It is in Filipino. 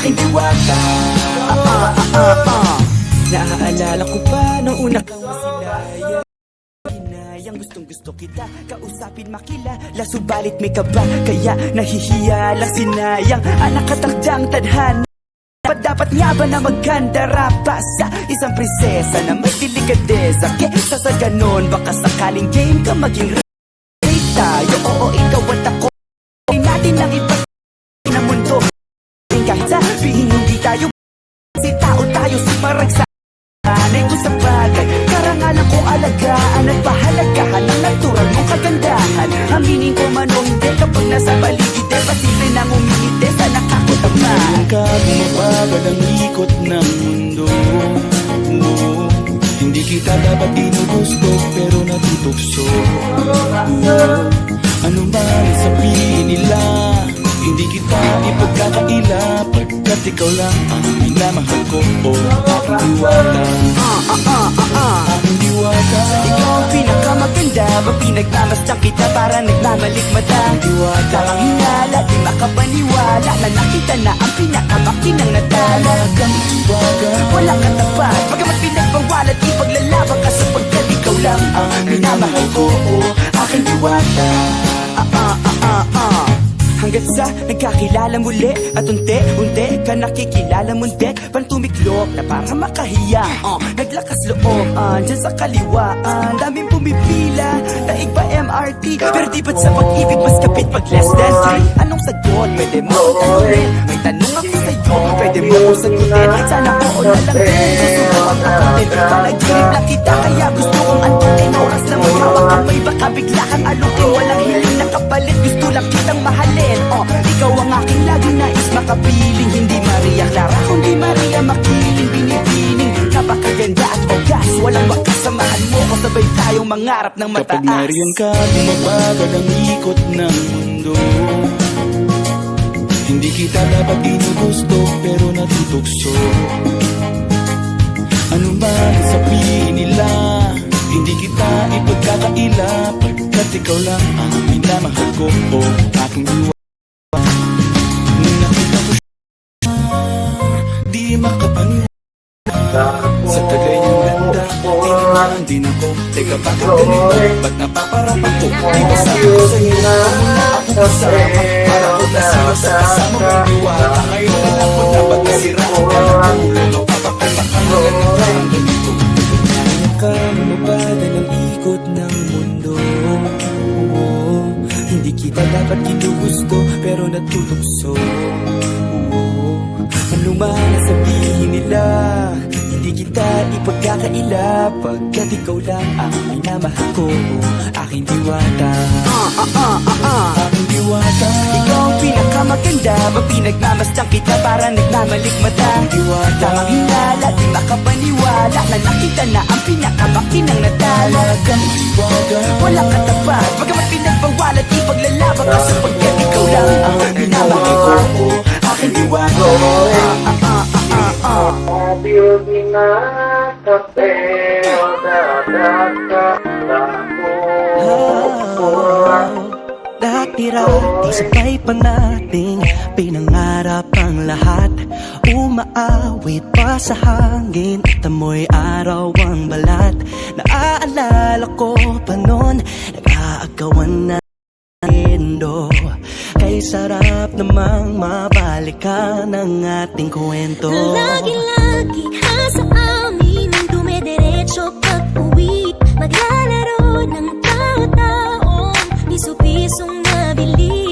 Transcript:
aking diwata. Naaalala ko pa nung una kang masilayan. Hinayang gustong gusto kita kausapin makilala, subalit may kaba, kaya nahihiya lang sinayang anak katakdang tadhana. Dapat nga ba na magkandara pa sa isang prinsesa na may delikadeza? Kesa sa ganon, baka sakaling game ka maging rate tayo. Oo, ikaw at ako, hindi natin ang iba na mundo. Kahit sabihin hindi tayo, si tao tayo, sumarag sa anay ko sa bagay. Karangalan ko alagaan at pahalagahan ang natural mong kagandahan. Aminin ko man o hindi, kapag nasa paligid pasimple nang umingiti sa nakakutama. Ngayon ka bumabagal ang ikot ng mundo. Hindi kita dapat ginugusto pero natutukso. Ano man sabihin nila, hindi kita ipagkakaila, pagkat ikaw lang ang minamahal ko. Aking diwata, aking diwata. Ikaw ang pinakamaganda, pag pinagmamasdan kita para nagmamalikmata. Diwata, Tamang hinala, di makapaniwala na nakita na ang pinakamakinang natala. kang diwata. Walang katapat, pagamat pinagbawalat, ipaglalaban ka sapagkat ikaw lang ang minamahal ko. Aking diwata. Hanggat sa nagkakilala muli at unti-unti ka nakikilala muntik, pantumiklop na para makahiya. Naglakas loob dyan sa kaliwaan, daming pumipila, daig pa MRT. Pero di ba't sa pag-ibig mas kapit pag less than 3? Anong sagot? Pwede mo akong tanungin. May tanong ako sa'yo, pwede mo akong sagutin. Sana oo na lang din, susunod ang kapatin. Panaginip lang kita, kaya gusto kong antukin. Oras na may hawak kamay, baka bigla kang alukin. Walang hiling na kapalit, gusto lang kitang mahalin. Ikaw ang aking laging nais makapiling. Hindi Maria Clara, kundi Maria Makiling. Binibining, napakaganda at ogas. Walang wakas, samahan mo ko, sabay tayong mangarap ng mataas. Kapag nariyan ka, bumabagal ang ikot ng mundo. Hindi kita dapat ginugusto pero natutukso. Ano man sabihin nila, hindi kita ipagkakaila, pagkat ikaw lang ang minamahal ko. Aking diwata, nakita ko siya, di makapaniwala. Sa tagay niyang ganda, tinignan din ako. Teka, bakit ganito? Ba't napaparapan ko? Di ba sabi ko sa'yo, muna ako kasama. Para ko nasira sa kasama mong diwata. Ngayon na lang ko na pagkasiraan ka ng ulo. Papapapakang nagkakaroon ganito. Kaya ka mabada ng ikot ng mundo. Hindi kita dapat ginugusto pero natutukso. Ano man ang sabihin nila, hindi kita ipagkakaila, pagkat ikaw lang ang minamahal ko. Aking diwata, Aking diwata, ikaw ang pinakamaganda, pag pinagmamasdan kita para nagmamalikmata. diwata, Tamang hinala, di makapaniwala na nakita na ang pinakamakinang natala. kang diwata. Walang katapat, pagamat pinagbawalat, ipaglalaban ka sapagkat ikaw lang ang minamahal ko. Aking diwata. Dati-rati sabay pa nating pinangarap ang lahat. Umaawit pa sa hangin at amoy araw ang balat. Naaalala ko pa noon, nag-aagawan na endo. Kay sarap namang mabalikan ang ating kwento. Lagi-lagi ka sa amin, dumediretso pag-uwi. Maglalaro ng tao-taong piso-pisong nabili.